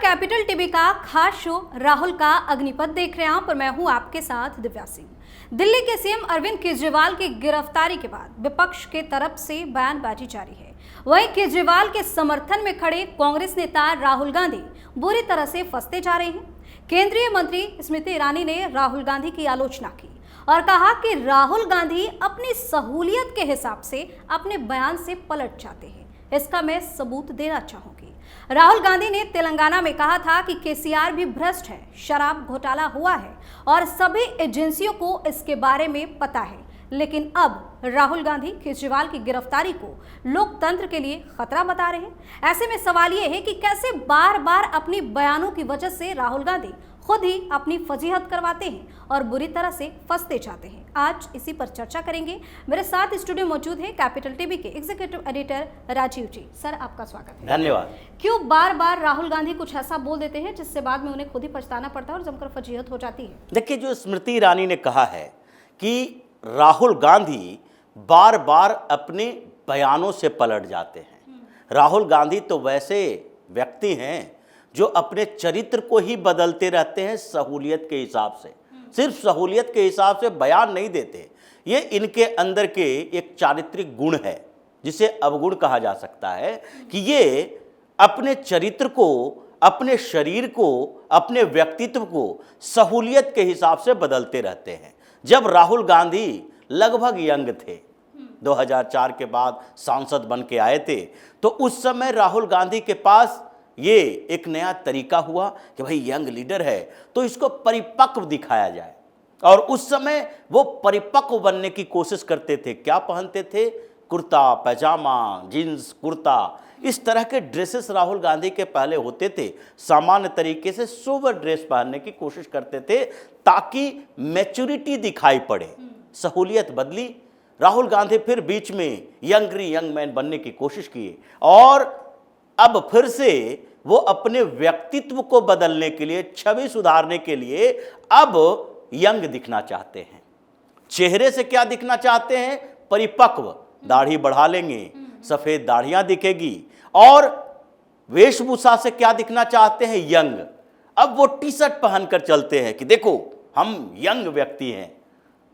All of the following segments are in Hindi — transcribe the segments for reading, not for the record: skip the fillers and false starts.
कैपिटल टीवी का खास शो राहुल का अग्निपथ देख रहे हैं आप और मैं हूं आपके साथ दिव्या सिंह। दिल्ली के सीएम अरविंद केजरीवाल की गिरफ्तारी के बाद विपक्ष के तरफ से बयानबाजी जारी है। वहीं केजरीवाल के समर्थन में खड़े कांग्रेस नेता राहुल गांधी बुरी तरह से फंसते जा रहे हैं। केंद्रीय मंत्री स्मृति ईरानी ने राहुल गांधी की आलोचना की और कहा कि राहुल गांधी अपनी सहूलियत के हिसाब से अपने बयान से पलट जाते हैं। इसका मैं सबूत देना चाहूंगी। राहुल गांधी ने तेलंगाना में कहा था कि केसीआर भी भ्रष्ट है, शराब घोटाला हुआ है और सभी एजेंसियों को इसके बारे में पता है। लेकिन अब राहुल गांधी केजरीवाल की गिरफ्तारी को लोकतंत्र के लिए खतरा बता रहे हैं। ऐसे में सवाल यह है कि कैसे बार बार अपनी बयानों की वजह से राहुल गांधी खुद ही अपनी फजीहत करवाते हैं और बुरी तरह से फंसते जाते हैं। आज इसी पर चर्चा करेंगे। मेरे साथ स्टूडियो मौजूद है कैपिटल टीवी के एग्जीक्यूटिव एडिटर राजीव जी। सर, आपका स्वागत है। धन्यवाद। क्यों बार बार राहुल गांधी कुछ ऐसा बोल देते हैं जिससे बाद में उन्हें खुद ही पछताना पड़ता है और जमकर फजीहत हो जाती है? देखिए, जो स्मृति ईरानी ने कहा है कि राहुल गांधी बार बार अपने बयानों से पलट जाते हैं। राहुल गांधी तो वैसे व्यक्ति हैं जो अपने चरित्र को ही बदलते रहते हैं सहूलियत के हिसाब से। सिर्फ सहूलियत के हिसाब से बयान नहीं देते। ये इनके अंदर के एक चारित्रिक गुण है जिसे अवगुण कहा जा सकता है कि ये अपने चरित्र को, अपने शरीर को, अपने व्यक्तित्व को सहूलियत के हिसाब से बदलते रहते हैं। जब राहुल गांधी लगभग यंग थे, 2004 के बाद सांसद बन के आए थे, तो उस समय राहुल गांधी के पास ये एक नया तरीका हुआ कि भाई यंग लीडर है तो इसको परिपक्व दिखाया जाए। और उस समय वो परिपक्व बनने की कोशिश करते थे। क्या पहनते थे? कुर्ता पैजामा, जीन्स, कुर्ता, इस तरह के ड्रेसेस राहुल गांधी के पहले होते थे। सामान्य तरीके से सोबर ड्रेस पहनने की कोशिश करते थे ताकि मैच्योरिटी दिखाई पड़े। सहूलियत बदली, राहुल गांधी फिर बीच में यंग मैन बनने की कोशिश किए और अब फिर से वो अपने व्यक्तित्व को बदलने के लिए, छवि सुधारने के लिए अब यंग दिखना चाहते हैं। चेहरे से क्या दिखना चाहते हैं? परिपक्व। दाढ़ी बढ़ा लेंगे, सफेद दाढ़ियां दिखेगी। और वेशभूषा से क्या दिखना चाहते हैं? यंग। अब वो टी शर्ट पहनकर चलते हैं कि देखो हम यंग व्यक्ति हैं,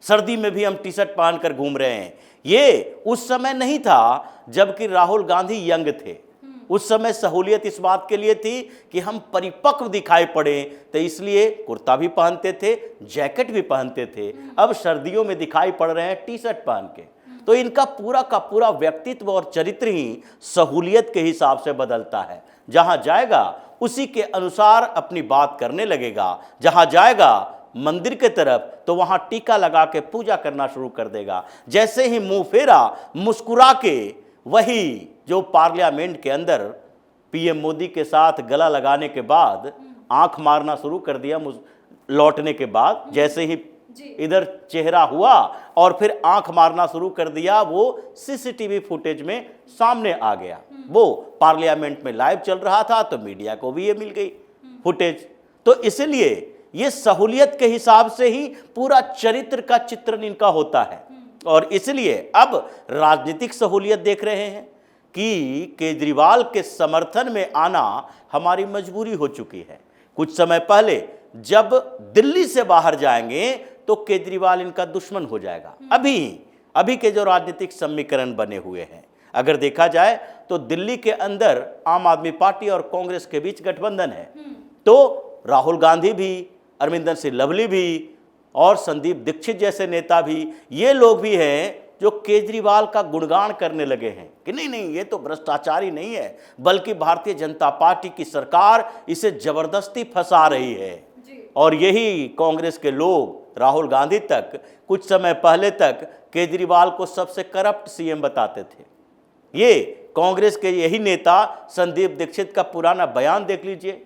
सर्दी में भी हम टी शर्ट पहनकर घूम रहे हैं। ये उस समय नहीं था जबकि राहुल गांधी यंग थे। उस समय सहूलियत इस बात के लिए थी कि हम परिपक्व दिखाई पड़े, तो इसलिए कुर्ता भी पहनते थे, जैकेट भी पहनते थे। अब सर्दियों में दिखाई पड़ रहे हैं टी शर्ट पहन के। तो इनका पूरा का पूरा व्यक्तित्व और चरित्र ही सहूलियत के हिसाब से बदलता है। जहां जाएगा उसी के अनुसार अपनी बात करने लगेगा। जहां जाएगा मंदिर के तरफ तो वहां टीका लगा के पूजा करना शुरू कर देगा। जैसे ही मुंह फेरा, मुस्कुरा के वही जो पार्लियामेंट के अंदर पीएम मोदी के साथ गला लगाने के बाद आंख मारना शुरू कर दिया, लौटने के बाद जैसे ही इधर चेहरा हुआ और फिर आंख मारना शुरू कर दिया, वो सीसीटीवी फुटेज में सामने आ गया। वो पार्लियामेंट में लाइव चल रहा था तो मीडिया को भी ये मिल गई फुटेज। तो इसलिए ये सहूलियत के हिसाब से ही पूरा चरित्र का चित्रण इनका होता है। और इसलिए अब राजनीतिक सहूलियत देख रहे हैं कि केजरीवाल के समर्थन में आना हमारी मजबूरी हो चुकी है। कुछ समय पहले जब दिल्ली से बाहर जाएंगे तो केजरीवाल इनका दुश्मन हो जाएगा। अभी के जो राजनीतिक समीकरण बने हुए हैं, अगर देखा जाए तो दिल्ली के अंदर आम आदमी पार्टी और कांग्रेस के बीच गठबंधन है। तो राहुल गांधी भी, अरविंदर सिंह लवली भी और संदीप दीक्षित जैसे नेता भी, ये लोग भी हैं जो केजरीवाल का गुणगान करने लगे हैं कि नहीं ये तो भ्रष्टाचारी नहीं है, बल्कि भारतीय जनता पार्टी की सरकार इसे जबरदस्ती फंसा रही है। और यही कांग्रेस के लोग राहुल गांधी तक कुछ समय पहले तक केजरीवाल को सबसे करप्ट सीएम बताते थे। ये कांग्रेस के यही नेता संदीप दीक्षित का पुराना बयान देख लीजिए।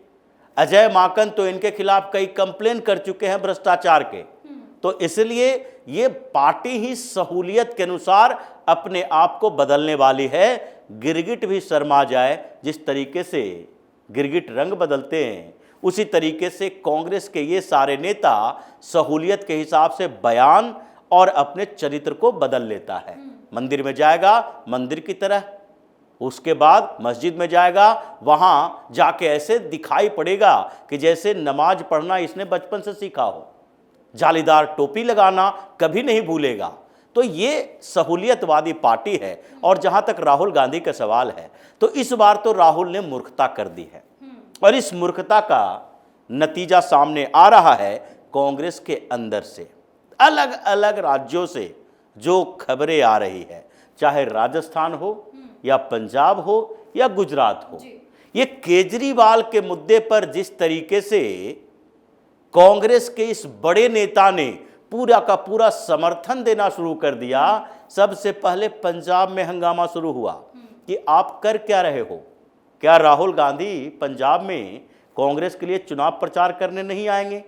अजय माकन तो इनके खिलाफ कई कंप्लेन कर चुके हैं भ्रष्टाचार के। तो इसलिए ये पार्टी ही सहूलियत के अनुसार अपने आप को बदलने वाली है। गिरगिट भी शर्मा जाए, जिस तरीके से गिरगिट रंग बदलते हैं उसी तरीके से कांग्रेस के ये सारे नेता सहूलियत के हिसाब से बयान और अपने चरित्र को बदल लेता है। मंदिर में जाएगा मंदिर की तरह, उसके बाद मस्जिद में जाएगा, वहाँ जाके ऐसे दिखाई पड़ेगा कि जैसे नमाज पढ़ना इसने बचपन से सीखा हो। जालीदार टोपी लगाना कभी नहीं भूलेगा। तो ये सहूलियतवादी पार्टी है। और जहाँ तक राहुल गांधी का सवाल है, तो इस बार तो राहुल ने मूर्खता कर दी है, और इस मूर्खता का नतीजा सामने आ रहा है कांग्रेस के अंदर से। अलग अलग राज्यों से जो खबरें आ रही है, चाहे राजस्थान हो या पंजाब हो या गुजरात हो, ये केजरीवाल के मुद्दे पर जिस तरीके से कांग्रेस के इस बड़े नेता ने पूरा का पूरा समर्थन देना शुरू कर दिया। सबसे पहले पंजाब में हंगामा शुरू हुआ कि आप कर क्या रहे हो? क्या राहुल गांधी पंजाब में कांग्रेस के लिए चुनाव प्रचार करने नहीं आएंगे?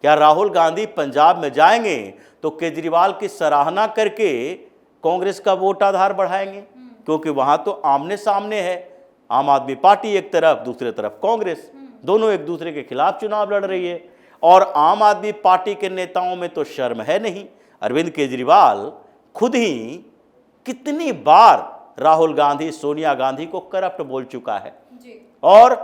क्या राहुल गांधी पंजाब में जाएंगे तो केजरीवाल की सराहना करके कांग्रेस का वोट आधार बढ़ाएंगे? क्योंकि वहां तो आमने सामने है, आम आदमी पार्टी एक तरफ, दूसरी तरफ कांग्रेस, दोनों एक दूसरे के खिलाफ चुनाव लड़ रही है। और आम आदमी पार्टी के नेताओं में तो शर्म है नहीं। अरविंद केजरीवाल खुद ही कितनी बार राहुल गांधी, सोनिया गांधी को करप्ट बोल चुका है जी। और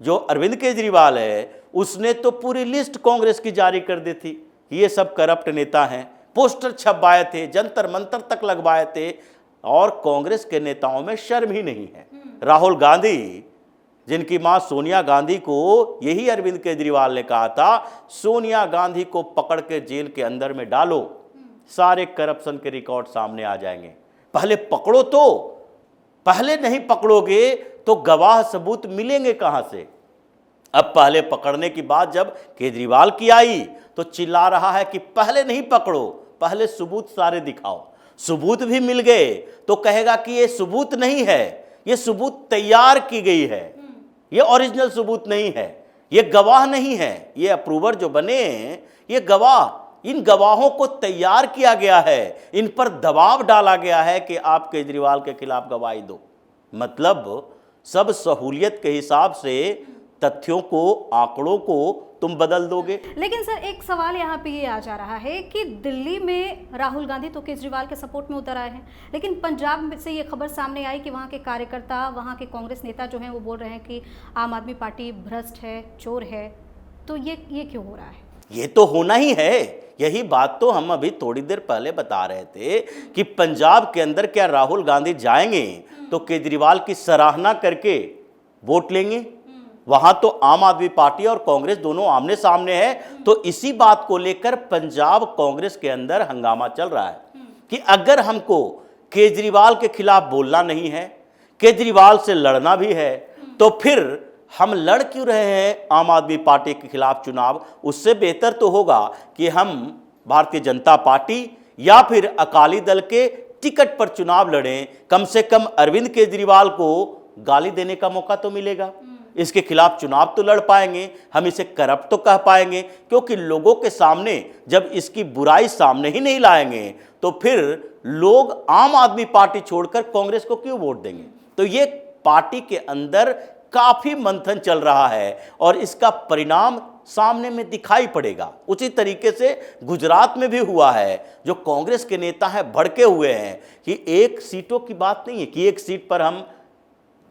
जो अरविंद केजरीवाल है उसने तो पूरी लिस्ट कांग्रेस की जारी कर दी थी, ये सब करप्ट नेता हैं। पोस्टर छपवाए थे, जंतर मंतर तक लगवाए थे, और कांग्रेस के नेताओं में शर्म ही नहीं है। राहुल गांधी, जिनकी मां सोनिया गांधी को यही अरविंद केजरीवाल ने कहा था, सोनिया गांधी को पकड़ के जेल के अंदर में डालो, सारे करप्शन के रिकॉर्ड सामने आ जाएंगे। पहले पकड़ो, तो पहले नहीं पकड़ोगे तो गवाह सबूत मिलेंगे कहां से? अब पहले पकड़ने की बात जब केजरीवाल की आई तो चिल्ला रहा है कि पहले नहीं पकड़ो, पहले सबूत सारे दिखाओ। सबूत भी मिल गए तो कहेगा कि ये सबूत नहीं है, ये सबूत तैयार की गई है, ये ओरिजिनल सबूत नहीं है, ये गवाह नहीं है, ये अप्रूवर जो बने हैं ये गवाह, इन गवाहों को तैयार किया गया है, इन पर दबाव डाला गया है कि आप केजरीवाल के खिलाफ गवाही दो। मतलब सब सहूलियत के हिसाब से तथ्यों को, आंकड़ों को तुम बदल दोगे। लेकिन सर एक सवाल यहाँ पे ये आ जा रहा है कि दिल्ली में राहुल गांधी तो केजरीवाल के सपोर्ट में उतर आए हैं, लेकिन पंजाब से ये खबर सामने आई कि वहाँ के कार्यकर्ता, वहाँ के कांग्रेस नेता जो हैं वो बोल रहे हैं कि आम आदमी पार्टी भ्रष्ट है, चोर है। तो ये क्यों हो रहा है? ये तो होना ही है। यही बात तो हम अभी थोड़ी देर पहले बता रहे थे कि पंजाब के अंदर क्या राहुल गांधी जाएंगे तो केजरीवाल की सराहना करके वोट लेंगे? वहां तो आम आदमी पार्टी और कांग्रेस दोनों आमने सामने है। तो इसी बात को लेकर पंजाब कांग्रेस के अंदर हंगामा चल रहा है कि अगर हमको केजरीवाल के खिलाफ बोलना नहीं है, केजरीवाल से लड़ना भी है, तो फिर हम लड़ क्यों रहे हैं आम आदमी पार्टी के खिलाफ चुनाव? उससे बेहतर तो होगा कि हम भारतीय जनता पार्टी या फिर अकाली दल के टिकट पर चुनाव लड़ें। कम से कम अरविंद केजरीवाल को गाली देने का मौका तो मिलेगा, इसके खिलाफ चुनाव तो लड़ पाएंगे, हम इसे करप्ट तो कह पाएंगे। क्योंकि लोगों के सामने जब इसकी बुराई सामने ही नहीं लाएंगे तो फिर लोग आम आदमी पार्टी छोड़कर कांग्रेस को क्यों वोट देंगे? तो ये पार्टी के अंदर काफी मंथन चल रहा है और इसका परिणाम सामने में दिखाई पड़ेगा। उसी तरीके से गुजरात में भी हुआ है। जो कांग्रेस के नेता हैं भड़के हुए हैं कि एक सीटों की बात नहीं है कि एक सीट पर हम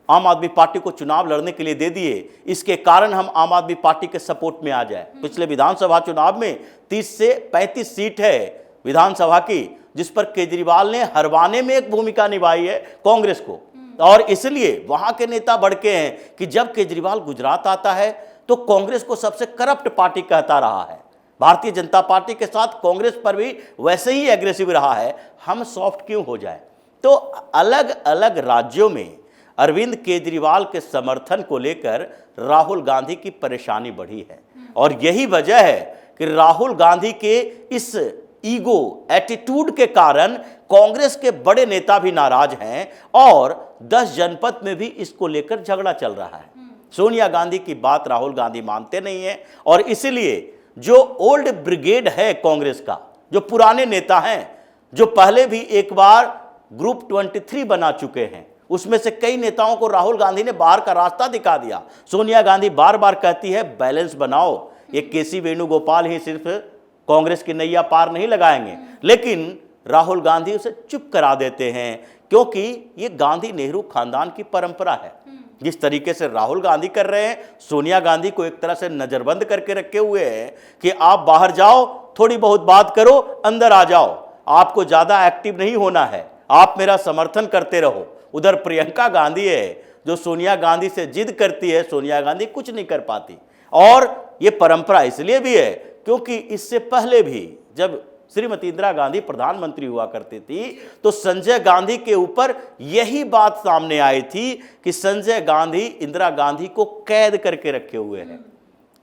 आम आदमी पार्टी को चुनाव लड़ने के लिए दे दिए, इसके कारण हम आम आदमी पार्टी के सपोर्ट में आ जाए। पिछले विधानसभा चुनाव में 30 से 35 सीट है विधानसभा की, जिस पर केजरीवाल ने हरवाने में एक भूमिका निभाई है कांग्रेस को। और इसलिए वहां के नेता भड़के हैं कि जब केजरीवाल गुजरात आता है तो कांग्रेस को सबसे करप्ट पार्टी कहता रहा है, भारतीय जनता पार्टी के साथ कांग्रेस पर भी वैसे ही एग्रेसिव रहा है, हम सॉफ्ट क्यों हो जाए? तो अलग अलग राज्यों में अरविंद केजरीवाल के समर्थन को लेकर राहुल गांधी की परेशानी बढ़ी है। और यही वजह है कि राहुल गांधी के इस ईगो एटीट्यूड के कारण कांग्रेस के बड़े नेता भी नाराज हैं और 10 जनपद में भी इसको लेकर झगड़ा चल रहा है। सोनिया गांधी की बात राहुल गांधी मानते नहीं है और इसलिए जो ओल्ड ब्रिगेड है कांग्रेस का, जो पुराने नेता हैं, जो पहले भी एक बार ग्रुप 23 बना चुके हैं, उसमें से कई नेताओं को राहुल गांधी ने बाहर का रास्ता दिखा दिया। सोनिया गांधी बार बार कहती है बैलेंस बनाओ, ये केसी वेणुगोपाल ही सिर्फ कांग्रेस की नैया पार नहीं लगाएंगे, लेकिन राहुल गांधी उसे चुप करा देते हैं क्योंकि ये गांधी नेहरू खानदान की परंपरा है। जिस तरीके से राहुल गांधी कर रहे हैं, सोनिया गांधी को एक तरह से नजरबंद करके रखे हुए हैं कि आप बाहर जाओ, थोड़ी बहुत बात करो, अंदर आ जाओ, आपको ज्यादा एक्टिव नहीं होना है, आप मेरा समर्थन करते रहो। उधर प्रियंका गांधी है जो सोनिया गांधी से जिद करती है, सोनिया गांधी कुछ नहीं कर पाती। और ये परंपरा इसलिए भी है क्योंकि इससे पहले भी जब श्रीमती इंदिरा गांधी प्रधानमंत्री हुआ करती थी तो संजय गांधी के ऊपर यही बात सामने आई थी कि संजय गांधी इंदिरा गांधी को कैद करके रखे हुए हैं,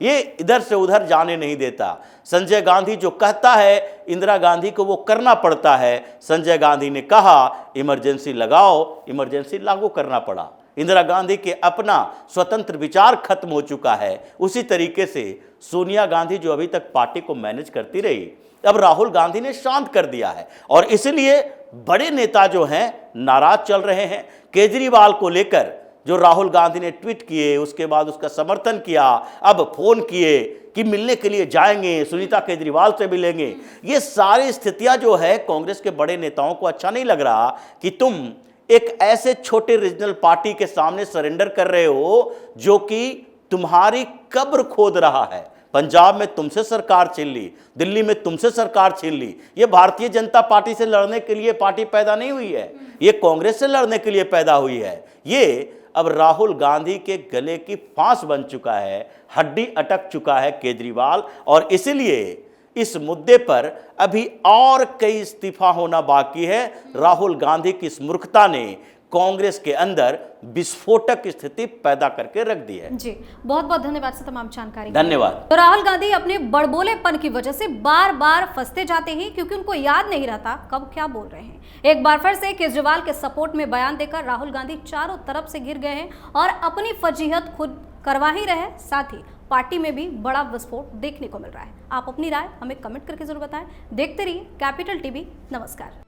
ये इधर से उधर जाने नहीं देता। संजय गांधी जो कहता है इंदिरा गांधी को वो करना पड़ता है। संजय गांधी ने कहा इमरजेंसी लगाओ, इमरजेंसी लागू करना पड़ा। इंदिरा गांधी के अपना स्वतंत्र विचार खत्म हो चुका है। उसी तरीके से सोनिया गांधी जो अभी तक पार्टी को मैनेज करती रही, अब राहुल गांधी ने शांत कर दिया है और इसलिए बड़े नेता जो हैं नाराज चल रहे हैं। केजरीवाल को लेकर जो राहुल गांधी ने ट्वीट किए, उसके बाद उसका समर्थन किया, अब फोन किए कि मिलने के लिए जाएंगे, सुनीता केजरीवाल से मिलेंगे। ये सारी स्थितियां जो है कांग्रेस के बड़े नेताओं को अच्छा नहीं लग रहा कि तुम एक ऐसे छोटे रीजनल पार्टी के सामने सरेंडर कर रहे हो जो कि तुम्हारी कब्र खोद रहा है। पंजाब में तुमसे सरकार छीन ली, दिल्ली में तुमसे सरकार छीन ली। ये भारतीय जनता पार्टी से लड़ने के लिए पार्टी पैदा नहीं हुई है, ये कांग्रेस से लड़ने के लिए पैदा हुई है। ये अब राहुल गांधी के गले की फांस बन चुका है, हड्डी अटक चुका है केजरीवाल, और इसलिए इस मुद्दे पर अभी और कई इस्तीफा होना बाकी है। राहुल गांधी की इस मूर्खता ने कांग्रेस के अंदर विस्फोटक स्थिति पैदा करके रख दी है। जी, बहुत बहुत धन्यवाद सर तमाम जानकारी। धन्यवाद। तो राहुल गांधी अपने बड़बोलेपन की वजह से बार बार फंसते जाते हैं क्योंकि उनको याद नहीं रहता कब क्या बोल रहे हैं। एक बार फिर से केजरीवाल के सपोर्ट में बयान देकर राहुल गांधी चारों तरफ से घिर गए हैं और अपनी फजीहत खुद करवा ही रहे, साथ ही पार्टी में भी बड़ा विस्फोट देखने को मिल रहा है। आप अपनी राय हमें कमेंट करके जरूर बताएं। देखते रहिए कैपिटल टीवी। नमस्कार।